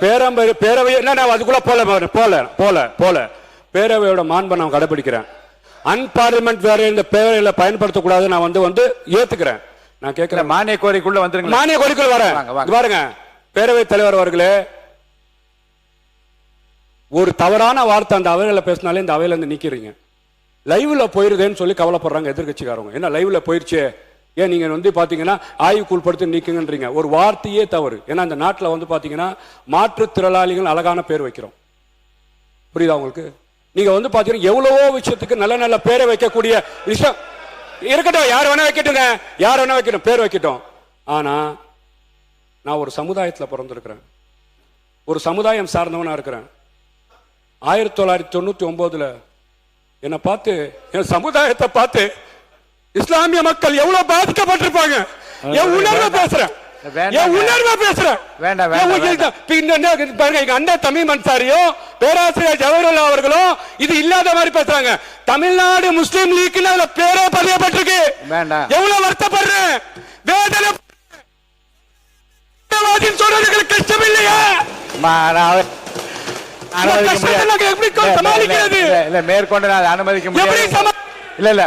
பேரவை என்ன அதுக்குள்ள போல பேரவையோட மாண்பை நான் கடைபிடிக்கிறேன். அன்பார்லிமெண்ட் வேற இந்த பேரவையில பயன்படுத்தக்கூடாது. நான் வந்து ஏத்துக்கிறேன். நான் கேட்கிறேன், மானிய கோரிக்கைக்குள்ள வந்துருங்க. மானிய கோரிக்கைக்குள்ள வரேன். பாருங்க, பேரவை தலைவர் அவர்களே, ஒரு தவறான வார்த்தை அந்த அவையில பேசினாலே இந்த அவையில இருந்து நீக்கிறீங்க. லைவ்ல போயிருதேன்னு சொல்லி கவலைப்படுறாங்க எதிர்கட்சிக்காரங்க. என்ன லைவ்ல போயிருச்சே, ஏன் நீங்க பாத்தீங்கன்னா ஆய்வுக்கு உட்படுத்தி நீக்குங்கன்றீங்க. ஒரு வார்த்தையே தவறு. ஏன்னா இந்த நாட்டில் பாத்தீங்கன்னா மாற்றுத்திறனாளிகள் அழகான பேர் வைக்கிறோம். புரியுதா உங்களுக்கு? நீங்க பாத்தீங்கன்னா எவ்வளவோ விஷயத்துக்கு நல்ல நல்ல பேரை வைக்கக்கூடிய விஷயம் இருக்கட்டும். யார் வேணா வைக்கட்டுங்க, யார் வேணா வைக்கட்டும், பேர் வைக்கட்டும். ஆனா நான் ஒரு சமுதாயத்தில் பிறந்திருக்கிறேன், ஒரு சமுதாயம் சார்ந்தவனா இருக்கிறேன். 1999 என்னை பார்த்து, என் சமுதாயத்தை பார்த்து இஸ்லாமிய மக்கள் எவ்வளவு பாதிக்கப்பட்டிருப்பாங்க. என் உணர்வை பேசுறேன், என் உணர்வை பேசுறேன். அண்ணன் தமீம் அன்சாரியும் பேராசிரியர் ஜவஹர்லால் அவர்களும் இது இல்லாத மாதிரி பேசுறாங்க. தமிழ்நாடு முஸ்லீம் லீக் பேரே பதியப்பட்டிருக்கு. எவ்வளவு வருத்தப்படுறேன், வேதனை சொல்றதுக்கு கஷ்டம் இல்லையா? மேற்கொண்டு அனுமதிக்க முடியாது. இல்ல